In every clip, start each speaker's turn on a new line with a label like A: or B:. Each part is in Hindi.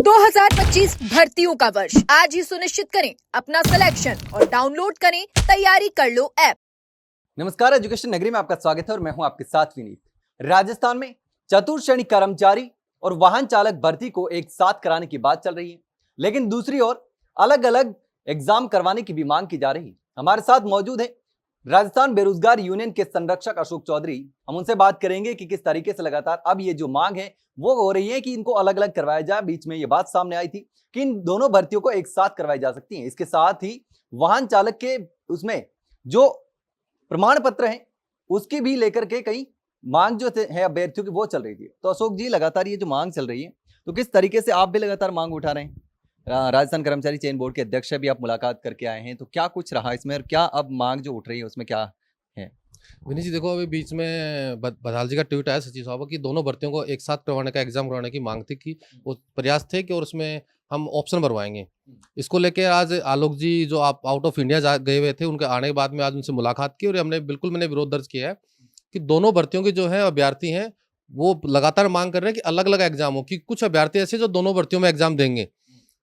A: 2025 भर्तियों का वर्ष आज ही सुनिश्चित करें अपना सिलेक्शन और डाउनलोड करें तैयारी कर लो ऐप।
B: नमस्कार, एजुकेशन नगरी में आपका स्वागत है और मैं हूं आपके साथ विनीत। राजस्थान में चतुर्थ श्रेणी कर्मचारी और वाहन चालक भर्ती को एक साथ कराने की बात चल रही है, लेकिन दूसरी ओर अलग अलग एग्जाम करवाने की भी मांग की जा रही है। हमारे साथ मौजूद है राजस्थान बेरोजगार यूनियन के संरक्षक अशोक चौधरी। हम उनसे बात करेंगे कि किस तरीके से लगातार अब ये जो मांग है वो हो रही है कि इनको अलग अलग करवाया जाए। बीच में ये बात सामने आई थी कि इन दोनों भर्तियों को एक साथ करवाई जा सकती है। इसके साथ ही वाहन चालक के उसमें जो प्रमाण पत्र हैं उसकी भी लेकर के कई मांग जो है अभ्यर्थियों की वो चल रही थी। तो अशोक जी, लगातार ये जो मांग चल रही है तो किस तरीके से आप भी लगातार मांग उठा रहे हैं? राजस्थान कर्मचारी चयन बोर्ड के अध्यक्ष से भी आप मुलाकात करके आए हैं, तो क्या कुछ रहा इसमें और क्या अब मांग जो उठ रही है उसमें क्या है?
C: विनीत जी, देखो, अभी बीच में बदहाल जी का ट्वीट आया सचिव साहब कि दोनों भर्तियों को एक साथ करवाने का एग्जाम करवाने की मांग थी, कि वो प्रयास थे कि और उसमें हम ऑप्शन भरवाएंगे। इसको लेके आज आलोक जी जो आप आउट ऑफ इंडिया गए हुए थे, उनके आने के बाद में आज उनसे मुलाकात की और मैंने विरोध दर्ज किया है कि दोनों भर्तियों के जो है अभ्यर्थी हैं वो लगातार मांग कर रहे हैं कि अलग अलग एग्जाम हो, कि कुछ अभ्यर्थी ऐसे जो दोनों भर्तियों में एग्जाम देंगे।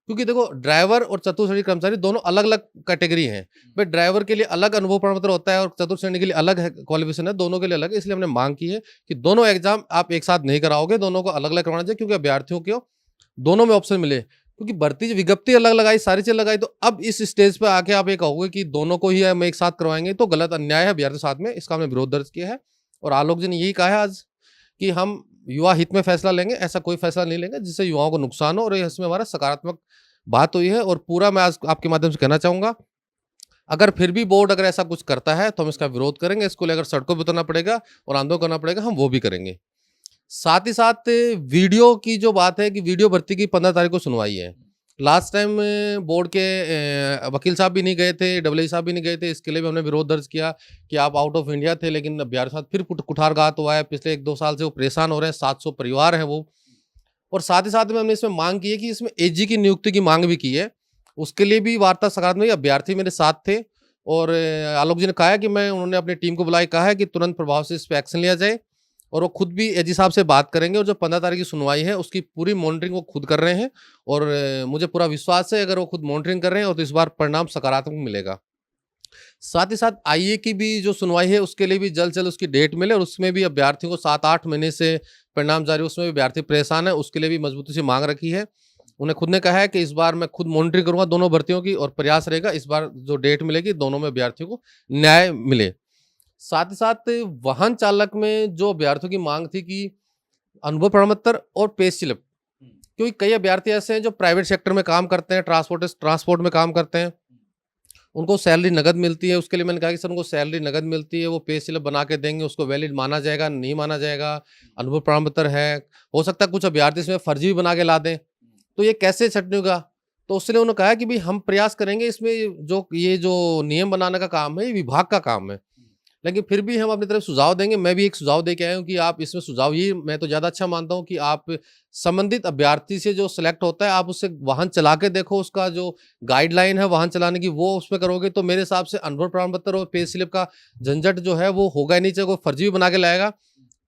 C: क्योंकि देखो, ड्राइवर और चतुर्थ श्रेणी कर्मचारी दोनों अलग अलग कैटेगरी हैं। भाई, ड्राइवर के लिए अलग अनुभव प्रमाण पत्र होता है और चतुर्थ श्रेणी के लिए अलग क्वालिफिकेशन है, दोनों के लिए अलग है। इसलिए हमने मांग की है कि दोनों एग्जाम आप एक साथ नहीं कराओगे, दोनों को अलग अलग करवाना चाहिए, क्योंकि अभ्यर्थियों को दोनों में ऑप्शन मिले। क्योंकि भर्ती विज्ञप्ति अलग लगाई, सारी चीज लगाई, तो अब इस स्टेज पे आके आप ये कहोगे कि दोनों को ही हम एक साथ करवाएंगे तो गलत अन्याय है अभ्यर्थी साथ में। इसका हमने विरोध दर्ज किया है और आलोक जी ने यही कहा है आज कि हम युवा हित में फैसला लेंगे, ऐसा कोई फैसला नहीं लेंगे जिससे युवाओं को नुकसान हो, और इसमें हमारा सकारात्मक बात हुई है। और पूरा मैं आज आपके माध्यम से कहना चाहूंगा, अगर फिर भी बोर्ड अगर ऐसा कुछ करता है तो हम इसका विरोध करेंगे। इसको लेकर सड़कों पर उतरना पड़ेगा और आंदोलन करना पड़ेगा, हम वो भी करेंगे। साथ ही साथ वीडियो की जो बात है कि वीडियो भर्ती की 15 तारीख को सुनवाई है। लास्ट टाइम बोर्ड के वकील साहब भी नहीं गए थे, डब्ल्यू साहब भी नहीं गए थे। इसके लिए भी हमने विरोध दर्ज किया कि आप आउट ऑफ इंडिया थे, लेकिन अभ्यर्थी साथ फिर कुठारघात हुआ है। पिछले 1-2 साल से वो परेशान हो रहे हैं, 700 परिवार हैं वो। और साथ ही साथ में हमने इसमें मांग की है कि इसमें एजी की नियुक्ति की मांग भी की है। उसके लिए भी वार्ता सकारात्मक, अभ्यर्थी मेरे साथ थे और आलोक जी ने कहा है कि उन्होंने अपनी टीम को बुलाया, कहा है कि तुरंत प्रभाव से इस पर एक्शन लिया जाए और वो खुद भी एजी साहब से बात करेंगे। और जो 15 तारीख की सुनवाई है उसकी पूरी मॉनिटरिंग वो खुद कर रहे हैं और मुझे पूरा विश्वास है अगर वो खुद मॉनिटरिंग कर रहे हैं और तो इस बार परिणाम सकारात्मक मिलेगा। साथ ही साथ आईए की भी जो सुनवाई है उसके लिए भी जल्द से जल्द उसकी डेट मिले और उसमें भी अभ्यर्थियों को 7-8 महीने से परिणाम जारी, उसमें भी अभ्यर्थी परेशान है, उसके लिए भी मजबूती से मांग रखी है। उन्हें खुद ने कहा है कि इस बार मैं खुद मॉनिटरिंग करूंगा दोनों भर्तियों की और प्रयास रहेगा इस बार जो डेट मिलेगी दोनों में अभ्यर्थियों को न्याय मिले। साथ ही साथ वाहन चालक में जो अभ्यर्थियों की मांग थी कि अनुभव प्रमाण पत्र और पे स्लिप, क्योंकि कई अभ्यर्थी ऐसे हैं जो प्राइवेट सेक्टर में काम करते हैं, ट्रांसपोर्ट में काम करते हैं, उनको सैलरी नगद मिलती है। उसके लिए मैंने कहा कि सर उनको सैलरी नगद मिलती है, वो पे स्लिप बना के देंगे, उसको वैलिड माना जाएगा नहीं माना जाएगा। अनुभव प्रमाण पत्र है, हो सकता है कुछ अभ्यर्थी इसमें फर्जी भी बना के ला दें, तो ये कैसे छटनी होगा? तो उसने उन्होंने कहा कि भाई हम प्रयास करेंगे, इसमें ये जो नियम बनाने का काम है ये विभाग का काम है, लेकिन फिर भी हम अपनी तरफ सुझाव देंगे। मैं भी एक सुझाव दे के आया हूँ कि आप इसमें सुझाव, ये मैं तो ज़्यादा अच्छा मानता हूँ कि आप संबंधित अभ्यर्थी से जो सिलेक्ट होता है आप उससे वाहन चला के देखो, उसका जो गाइडलाइन है वाहन चलाने की वो उसमें करोगे तो मेरे हिसाब से अनुभव प्रमाण पत्र और पे स्लिप का झंझट जो है वो होगा ही नहीं। चाहे कोई फर्जी भी बना के लाएगा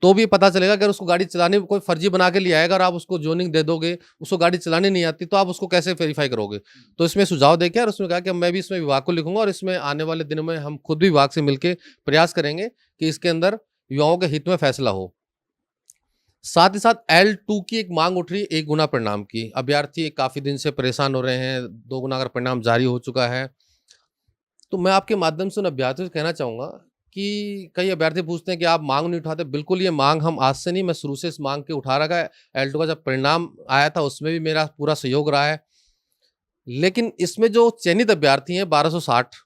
C: तो भी पता चलेगा। अगर उसको गाड़ी चलाने कोई फर्जी बना के ले आएगा और आप उसको जोनिंग दे दोगे, उसको गाड़ी चलानी नहीं आती, तो आप उसको कैसे वेरीफाई करोगे? तो इसमें सुझाव देके और उसमें कहा कि मैं भी इसमें विभाग को लिखूंगा और इसमें आने वाले दिनों में हम खुद भी विभाग से मिलकर प्रयास करेंगे कि इसके अंदर युवाओं के हित में फैसला हो। साथ ही साथ L2 की एक मांग उठ रही है, 1 गुना परिणाम की। अभ्यर्थी काफी दिन से परेशान हो रहे हैं, 2 गुना अगर परिणाम जारी हो चुका है। तो मैं आपके माध्यम से उन अभ्यर्थियों से कहना चाहूंगा कि कई अभ्यर्थी पूछते हैं कि आप मांग नहीं उठाते। बिल्कुल, ये मांग हम आज से नहीं, मैं शुरू से इस मांग के उठा रखा है। L2 का जब परिणाम आया था उसमें भी मेरा पूरा सहयोग रहा है, लेकिन इसमें जो चयनित अभ्यर्थी हैं 1260,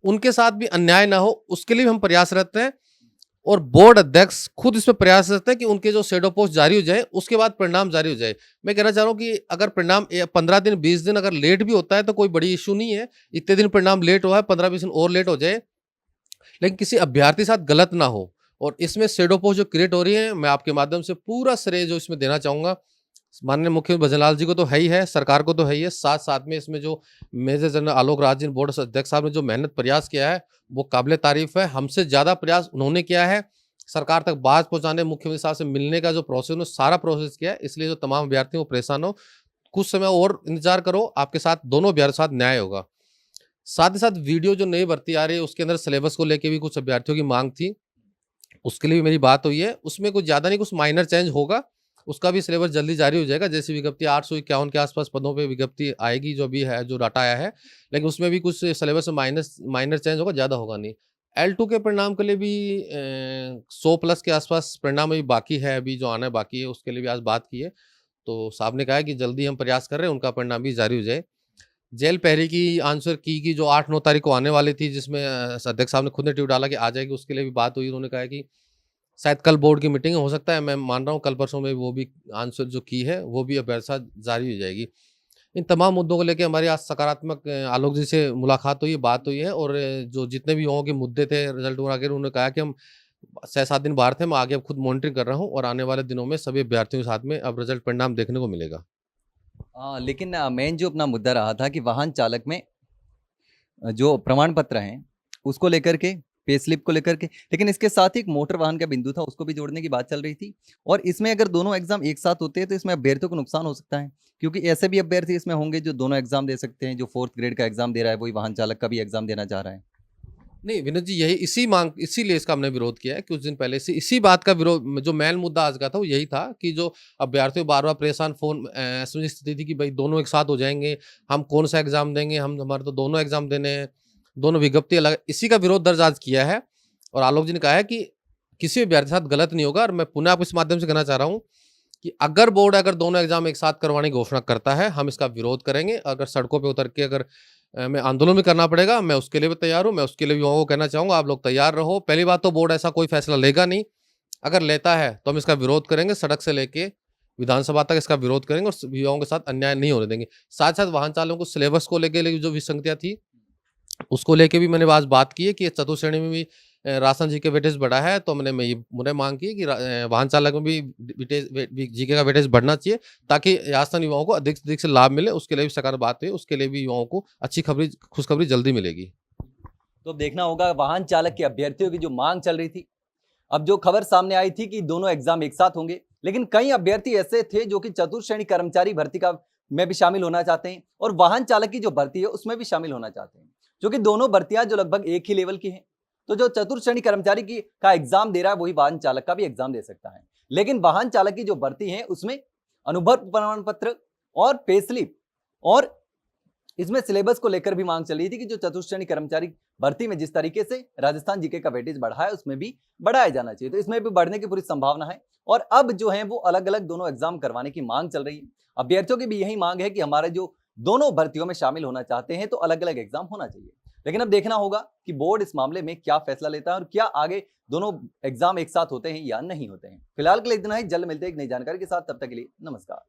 C: उनके साथ भी अन्याय ना हो उसके लिए भी हम प्रयासरत हैं और बोर्ड अध्यक्ष खुद इसमें प्रयासरत है कि उनके जो शेडो पोस्ट जारी हो जाए उसके बाद परिणाम जारी हो जाए। मैं कहना चाह रहा हूँ कि अगर परिणाम 15 दिन 20 दिन अगर लेट भी होता है तो कोई बड़ी इशू नहीं है। इतने दिन परिणाम लेट हुआ है, 15-20 दिन और लेट हो जाए, लेकिन किसी अभ्यर्थी साथ गलत ना हो। और इसमें शेडो पोस्ट जो क्रिएट हो रही है, मैं आपके माध्यम से पूरा श्रेय जो इसमें देना चाहूंगा माननीय मुख्यमंत्री भजनलाल जी को तो है ही है, सरकार को तो है ही है, साथ साथ में इसमें जो major general Alok Raj ji board अध्यक्ष साहब ने जो मेहनत प्रयास किया है वो काबिले तारीफ है। हमसे ज्यादा प्रयास उन्होंने किया है सरकार तक बात पहुंचाने, मुख्यमंत्री साहब से मिलने का जो प्रोसेस, उन्होंने सारा प्रोसेस किया है। इसलिए जो तमाम अभ्यर्थी वो परेशान हो, कुछ समय और इंतजार करो, आपके साथ दोनों अभ्यर्थियों के साथ न्याय होगा। साथ ही साथ वीडियो जो नई भर्ती आ रही है उसके अंदर सिलेबस को लेके भी कुछ अभ्यर्थियों की मांग थी, उसके लिए भी मेरी बात हुई है। उसमें कुछ ज़्यादा नहीं, कुछ माइनर चेंज होगा, उसका भी सिलेबस जल्दी जारी हो जाएगा। जैसी विज्ञप्ति 851 के आसपास पदों पे विज्ञप्ति आएगी, जो भी है, जो डाटा आया है, लेकिन उसमें भी कुछ सिलेबस में माइनर चेंज होगा, ज़्यादा होगा नहीं। L2 के परिणाम के लिए भी 100 प्लस के आसपास परिणाम अभी बाकी है, अभी जो आना बाकी है, उसके लिए भी आज बात की है। तो साहब ने कहा है कि जल्दी हम प्रयास कर रहे हैं, उनका परिणाम भी जारी हो जाए। जेल पहरी की आंसर की जो 8-9 तारीख को आने वाली थी, जिसमें अध्यक्ष साहब ने खुद ने ट्वीट डाला कि आ जाएगी, उसके लिए भी बात हुई। उन्होंने कहा है कि शायद कल बोर्ड की मीटिंग हो सकता है, मैं मान रहा हूँ कल परसों में वो भी आंसर जो की है वो भी अभ्यर्थियों जारी हो जाएगी। इन तमाम मुद्दों को लेकर हमारी आज सकारात्मक आलोक जी से मुलाकात हुई, बात हुई है। और जो जितने भी युवाओं के मुद्दे थे रिजल्ट वगैरह, उन्होंने कहा कि हम 6-7 दिन बाहर थे, मैं आगे अब खुद मॉनिटरिंग कर रहा हूँ और आने वाले दिनों में सभी अभ्यर्थियों के साथ में अब रिजल्ट परिणाम देखने को मिलेगा।
B: लेकिन मेन जो अपना मुद्दा रहा था कि वाहन चालक में जो प्रमाण पत्र हैं उसको लेकर के, पे स्लिप को लेकर के, लेकिन इसके साथ ही एक मोटर वाहन का बिंदु था, उसको भी जोड़ने की बात चल रही थी। और इसमें अगर दोनों एग्जाम एक साथ होते हैं तो इसमें अभ्यर्थियों को नुकसान हो सकता है, क्योंकि ऐसे भी अभ्यर्थी इसमें होंगे जो दोनों एग्जाम दे सकते हैं। जो 4th ग्रेड का एग्जाम दे रहा है वही वाहन चालक का भी एग्जाम देना चाह रहा है।
C: नहीं विनोद जी, यही इसीलिए इसका हमने विरोध किया है। कुछ दिन पहले से इसी बात का विरोध, जो मेन मुद्दा आज का था वो यही था कि जो अभ्यर्थियों बार बार परेशान फोन ऐसी स्थिति थी कि भाई दोनों एक साथ हो जाएंगे, हम कौन सा एग्जाम देंगे, हमारे तो दोनों एग्जाम देने हैं, दोनों विज्ञप्ति अलग। इसी का विरोध दर्ज आज किया है और आलोक जी ने कहा है कि किसी अभ्यर्थी के साथ गलत नहीं होगा। और मैं पुनः आपको इस माध्यम से कहना चाह रहा हूँ कि अगर बोर्ड दोनों एग्जाम एक साथ करवाने की घोषणा करता है, हम इसका विरोध करेंगे। अगर सड़कों पे उतर के अगर मैं आंदोलन भी करना पड़ेगा, मैं उसके लिए भी तैयार हूँ। मैं उसके लिए युवाओं को कहना चाहूँगा, आप लोग तैयार रहो। पहली बात तो बोर्ड ऐसा कोई फैसला लेगा नहीं, अगर लेता है तो हम इसका विरोध करेंगे, सड़क से लेके विधानसभा तक इसका विरोध करेंगे और युवाओं के साथ अन्याय नहीं होने देंगे। साथ साथ वाहन चालकों को सिलेबस को लेके जो विसंगतियाँ थी उसको लेके भी मैंने आज बात की है कि चतुर्थ श्रेणी में भी राजस्थान जीके वेटेज बढ़ा है, तो मुझे मांग की कि वाहन चालक में भी जीके का वेटेज बढ़ना चाहिए ताकि राजस्थान युवाओं को अधिक से अधिक से लाभ मिले। उसके लिए भी सकारात्मक बात है, उसके लिए भी युवाओं को अच्छी खुशखबरी जल्दी मिलेगी।
B: तो अब देखना होगा वाहन चालक के अभ्यर्थियों की जो मांग चल रही थी। अब जो खबर सामने आई थी कि दोनों एग्जाम एक साथ होंगे, लेकिन कई अभ्यर्थी ऐसे थे जो कि चतुर्थ श्रेणी कर्मचारी भर्ती का में भी शामिल होना चाहते हैं और वाहन चालक की जो भर्ती है उसमें भी शामिल होना चाहते हैं, जो कि दोनों भर्तियां जो लगभग एक ही लेवल की हैं। तो जो चतुर्थ श्रेणी कर्मचारी का एग्जाम दे रहा है वही वाहन चालक का भी एग्जाम दे सकता है। लेकिन वाहन चालक की जो भर्ती है उसमें अनुभव प्रमाण पत्र और पे स्लिप और इसमें सिलेबस को लेकर भी मांग चली थी कि जो चतुर्थ श्रेणी कर्मचारी भर्ती में जिस तरीके से राजस्थान जीके का वेटेज बढ़ा है उसमें भी बढ़ाया जाना चाहिए। तो इसमें भी बढ़ने की पूरी संभावना है और अब जो है वो अलग अलग दोनों एग्जाम करवाने की मांग चल रही है। अभ्यर्थियों की भी यही मांग है कि हमारे जो दोनों भर्तियों में शामिल होना चाहते हैं तो अलग अलग एग्जाम होना चाहिए। लेकिन अब देखना होगा कि बोर्ड इस मामले में क्या फैसला लेता है और क्या आगे दोनों एग्जाम एक साथ होते हैं या नहीं होते हैं। फिलहाल के लिए इतना ही, जल्द मिलते हैं एक नई जानकारी के साथ, तब तक के लिए नमस्कार।